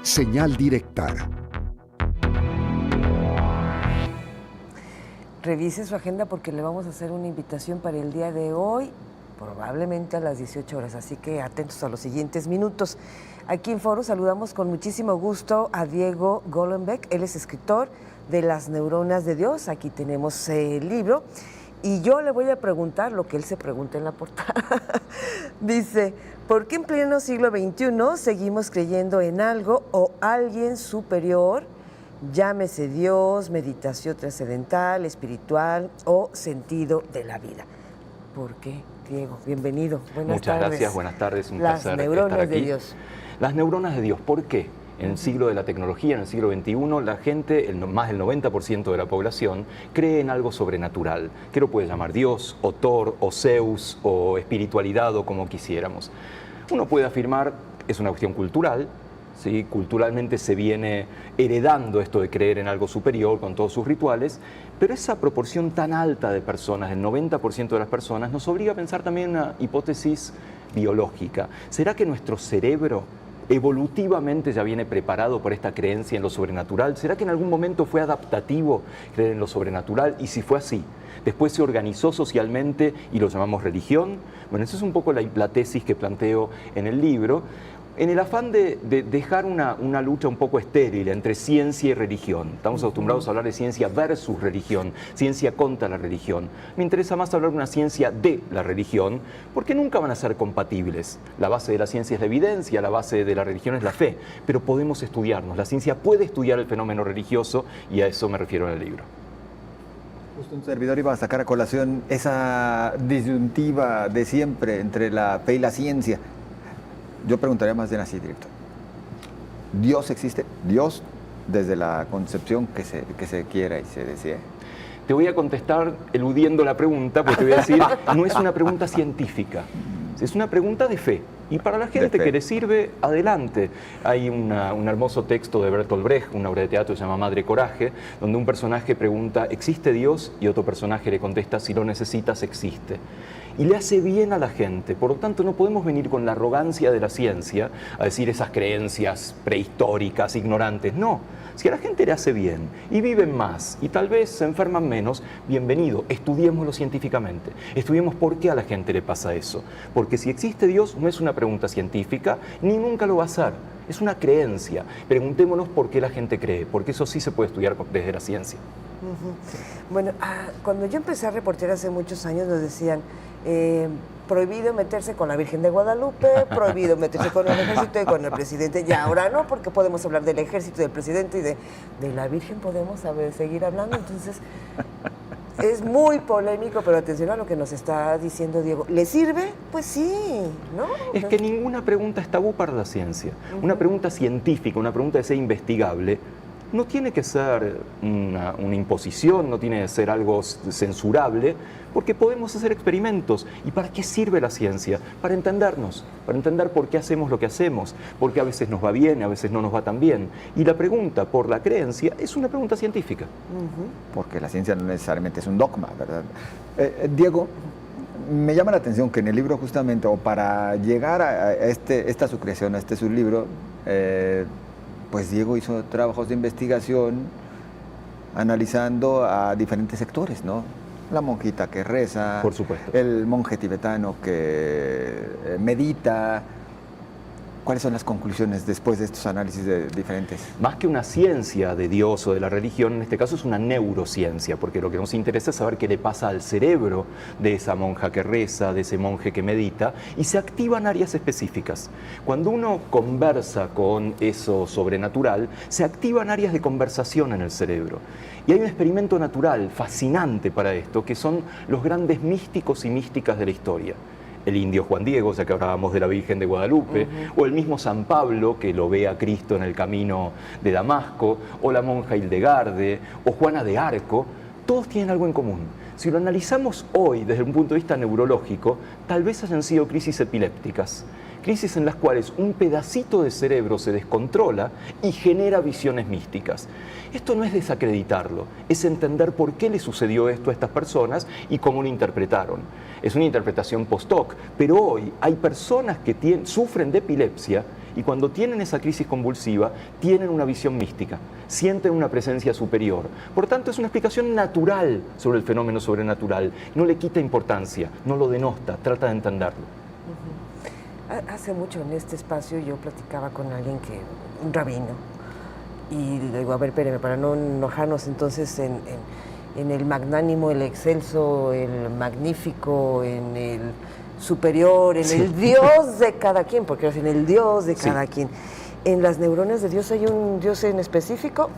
Señal directa. Revise su agenda porque le vamos a hacer una invitación para el día de hoy, probablemente a las 18 horas, así que atentos a los siguientes minutos. Aquí en Foro saludamos con muchísimo gusto a Diego Golombek. Él es escritor de Las neuronas de Dios. Aquí tenemos el libro y yo le voy a preguntar lo que él se pregunta en la portada. Dice, ¿por qué en pleno siglo XXI seguimos creyendo en algo o alguien superior? Llámese Dios, meditación trascendental, espiritual o sentido de la vida. ¿Por qué, Diego? Bienvenido. Buenas tardes. Muchas gracias, buenas tardes. Un Las placer neuronas estar aquí. de Dios. Las neuronas de Dios, ¿por qué? En el siglo de la tecnología, en el siglo XXI, la gente, más del 90% de la población, cree en algo sobrenatural, que lo puede llamar Dios, o Thor, o Zeus, o espiritualidad, o como quisiéramos. Uno puede afirmar, es una cuestión cultural, ¿sí? Culturalmente se viene heredando esto de creer en algo superior con todos sus rituales, pero esa proporción tan alta de personas, el 90% de las personas, nos obliga a pensar también en una hipótesis biológica. ¿Será que nuestro cerebro evolutivamente ya viene preparado por esta creencia en lo sobrenatural? ¿Será que en algún momento fue adaptativo creer en lo sobrenatural? Y si fue así, después se organizó socialmente y lo llamamos religión. Bueno, esa es un poco la tesis que planteo en el libro, en el afán de dejar una lucha un poco estéril entre ciencia y religión. Estamos acostumbrados a hablar de ciencia versus religión, ciencia contra la religión. Me interesa más hablar de una ciencia de la religión, porque nunca van a ser compatibles. La base de la ciencia es la evidencia, la base de la religión es la fe, pero podemos estudiarnos. La ciencia puede estudiar el fenómeno religioso y a eso me refiero en el libro. Justo un servidor iba a sacar a colación esa disyuntiva de siempre entre la fe y la ciencia. Yo preguntaría más bien así, director. ¿Dios existe? ¿Dios desde la concepción que se quiera y se desee? Te voy a contestar eludiendo la pregunta, porque te voy a decir, no es una pregunta científica, es una pregunta de fe. Y para la gente que le sirve, adelante. Hay un hermoso texto de Bertolt Brecht, una obra de teatro que se llama Madre Coraje, donde un personaje pregunta, ¿existe Dios? Y otro personaje le contesta, si lo necesitas, existe. Y le hace bien a la gente. Por lo tanto, no podemos venir con la arrogancia de la ciencia a decir esas creencias prehistóricas, ignorantes. No, si a la gente le hace bien y viven más y tal vez se enferman menos, bienvenido, estudiémoslo científicamente. Estudiemos por qué a la gente le pasa eso. Porque si existe Dios no es una pregunta científica, ni nunca lo va a ser. Es una creencia. Preguntémonos por qué la gente cree, porque eso sí se puede estudiar desde la ciencia. Bueno, cuando yo empecé a reportear hace muchos años nos decían prohibido meterse con la Virgen de Guadalupe, prohibido meterse con el ejército y con el presidente. Y ahora no, porque podemos hablar del ejército, del presidente y de la Virgen podemos seguir hablando. Entonces, es muy polémico, pero atención a lo que nos está diciendo Diego. ¿Le sirve? Pues sí, ¿no? Es que ninguna pregunta es tabú para la ciencia. Una pregunta científica, una pregunta de ser investigable, no tiene que ser una imposición, no tiene que ser algo censurable, porque podemos hacer experimentos. ¿Y para qué sirve la ciencia? Para entendernos, para entender por qué hacemos lo que hacemos, porque a veces nos va bien, a veces no nos va tan bien. Y la pregunta por la creencia es una pregunta científica. Porque la ciencia no necesariamente es un dogma, ¿verdad? Diego, me llama la atención que en el libro justamente, o para llegar a esta su creación, a su libro, pues Diego hizo trabajos de investigación analizando a diferentes sectores, ¿no? La monjita que reza, por supuesto, el monje tibetano que medita. ¿Cuáles son las conclusiones después de estos análisis diferentes? Más que una ciencia de Dios o de la religión, en este caso es una neurociencia, porque lo que nos interesa es saber qué le pasa al cerebro de esa monja que reza, de ese monje que medita, y se activan áreas específicas. Cuando uno conversa con eso sobrenatural, se activan áreas de conversación en el cerebro. Y hay un experimento natural fascinante para esto, que son los grandes místicos y místicas de la historia. El indio Juan Diego, ya que hablábamos de la Virgen de Guadalupe, o el mismo San Pablo, que lo ve a Cristo en el camino de Damasco, o la monja Hildegarde, o Juana de Arco, todos tienen algo en común. Si lo analizamos hoy desde un punto de vista neurológico, tal vez hayan sido crisis epilépticas, crisis en las cuales un pedacito de cerebro se descontrola y genera visiones místicas. Esto no es desacreditarlo, es entender por qué le sucedió esto a estas personas y cómo lo interpretaron. Es una interpretación post-hoc, pero hoy hay personas que sufren de epilepsia Y cuando tienen esa crisis convulsiva, tienen una visión mística, sienten una presencia superior. Por tanto, es una explicación natural sobre el fenómeno sobrenatural. No le quita importancia, no lo denosta, trata de entenderlo. Hace mucho en este espacio yo platicaba con alguien un rabino, y le digo, a ver, espérame, para no enojarnos, entonces en el magnánimo, el excelso, el magnífico, en el superior, en el Dios de cada quien, porque en el Dios de cada quien. ¿En las neuronas de Dios hay un Dios en específico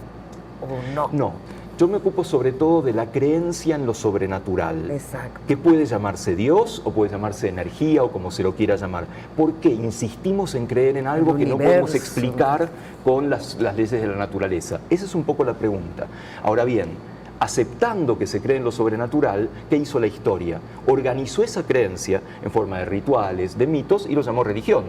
o no? No. Yo me ocupo sobre todo de la creencia en lo sobrenatural. Exacto. Que puede llamarse Dios o puede llamarse energía o como se lo quiera llamar. ¿Por qué insistimos en creer en algo que no podemos explicar con las leyes de la naturaleza? Esa es un poco la pregunta. Ahora bien, aceptando que se cree en lo sobrenatural, ¿qué hizo la historia? Organizó esa creencia en forma de rituales, de mitos y lo llamó religión.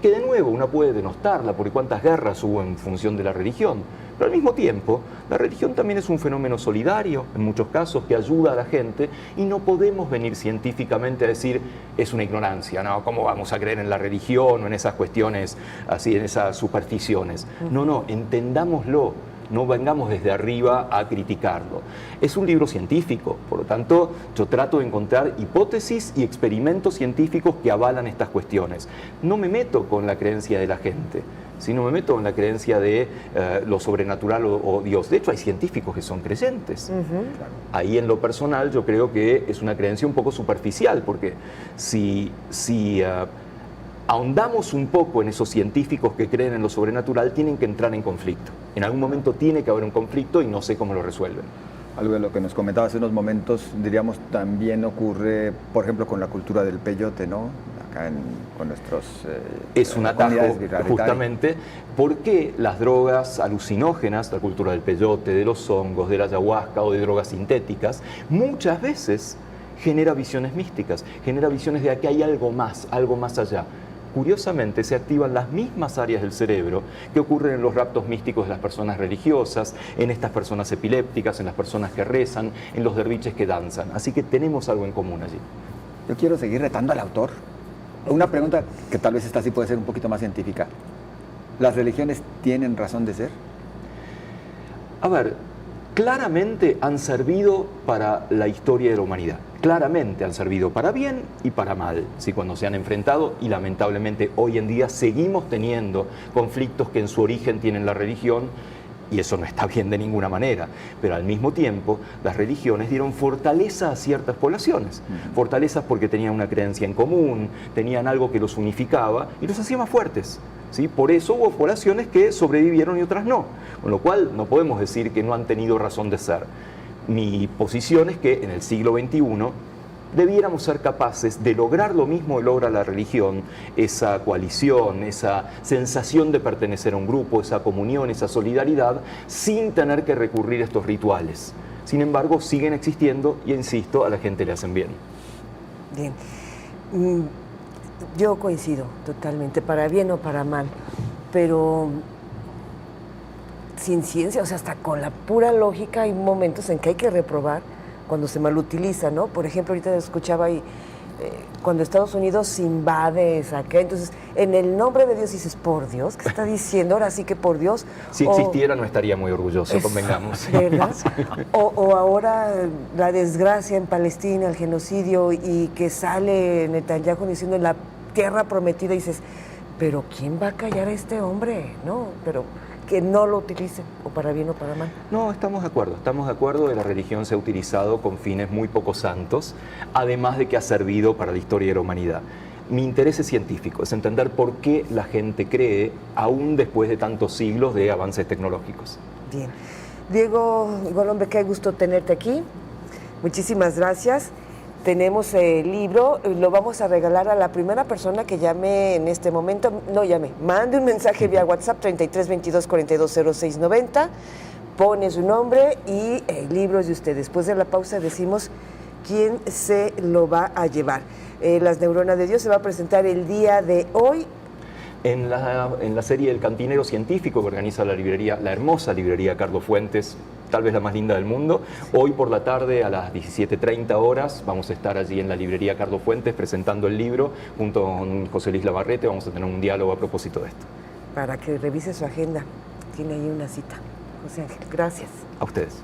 Que de nuevo uno puede denostarla porque cuántas guerras hubo en función de la religión. Pero al mismo tiempo, la religión también es un fenómeno solidario, en muchos casos, que ayuda a la gente y no podemos venir científicamente a decir es una ignorancia, ¿no? ¿Cómo vamos a creer en la religión o en esas cuestiones, así, en esas supersticiones? No, entendámoslo. No vengamos desde arriba a criticarlo. Es un libro científico, por lo tanto, yo trato de encontrar hipótesis y experimentos científicos que avalan estas cuestiones. No me meto con la creencia de la gente, sino me meto en la creencia de lo sobrenatural o Dios. De hecho, hay científicos que son creyentes. Ahí, en lo personal, yo creo que es una creencia un poco superficial, porque si ahondamos un poco en esos científicos que creen en lo sobrenatural, tienen que entrar en conflicto. En algún momento tiene que haber un conflicto y no sé cómo lo resuelven. Algo de lo que nos comentaba hace unos momentos, diríamos, también ocurre, por ejemplo, con la cultura del peyote, ¿no? Acá con nuestros... es un atajo, justamente, porque las drogas alucinógenas, la cultura del peyote, de los hongos, de la ayahuasca o de drogas sintéticas, muchas veces genera visiones místicas, genera visiones de que hay algo más allá. Curiosamente, se activan las mismas áreas del cerebro que ocurren en los raptos místicos de las personas religiosas, en estas personas epilépticas, en las personas que rezan, en los derviches que danzan. Así que tenemos algo en común allí. Yo quiero seguir retando al autor. Una pregunta que tal vez esta sí puede ser un poquito más científica. ¿Las religiones tienen razón de ser? A ver, claramente han servido para la historia de la humanidad. Claramente han servido para bien y para mal, ¿sí? Cuando se han enfrentado, y lamentablemente hoy en día seguimos teniendo conflictos que en su origen tienen la religión, y eso no está bien de ninguna manera, pero al mismo tiempo las religiones dieron fortaleza a ciertas poblaciones, fortalezas porque tenían una creencia en común, tenían algo que los unificaba y los hacía más fuertes. ¿Sí? Por eso hubo poblaciones que sobrevivieron y otras no, con lo cual no podemos decir que no han tenido razón de ser. Mi posición es que en el siglo XXI debiéramos ser capaces de lograr lo mismo que logra la religión, esa coalición, esa sensación de pertenecer a un grupo, esa comunión, esa solidaridad, sin tener que recurrir a estos rituales. Sin embargo, siguen existiendo y, insisto, a la gente le hacen bien. Bien. Yo coincido totalmente, para bien o para mal, pero sin ciencia, o sea, hasta con la pura lógica hay momentos en que hay que reprobar cuando se malutiliza, ¿no? Por ejemplo, ahorita escuchaba ahí, cuando Estados Unidos invade, saquea, entonces, en el nombre de Dios dices, por Dios, ¿qué está diciendo? Ahora sí que por Dios. Si existiera, no estaría muy orgulloso, convengamos. ¿Verdad? O ahora la desgracia en Palestina, el genocidio, y que sale Netanyahu diciendo en la tierra prometida, y dices, pero ¿quién va a callar a este hombre? No, pero que no lo utilicen, o para bien o para mal. No, estamos de acuerdo, la religión se ha utilizado con fines muy poco santos, además de que ha servido para la historia de la humanidad. Mi interés es científico, es entender por qué la gente cree, aún después de tantos siglos de avances tecnológicos. Bien. Diego Golombe, qué gusto tenerte aquí. Muchísimas gracias. Tenemos el libro, lo vamos a regalar a la primera persona que llame en este momento, mande un mensaje vía WhatsApp 33 22 42 06 90, pone su nombre y el libro es de usted. Después de la pausa decimos quién se lo va a llevar. Las Neuronas de Dios se va a presentar el día de hoy. En la serie El Cantinero Científico que organiza la hermosa librería Carlos Fuentes, tal vez la más linda del mundo. Hoy por la tarde a las 17:30 horas vamos a estar allí en la librería Carlos Fuentes presentando el libro junto con José Luis Labarrete. Vamos a tener un diálogo a propósito de esto. para que revise su agenda. Tiene ahí una cita. José Ángel, gracias. A ustedes.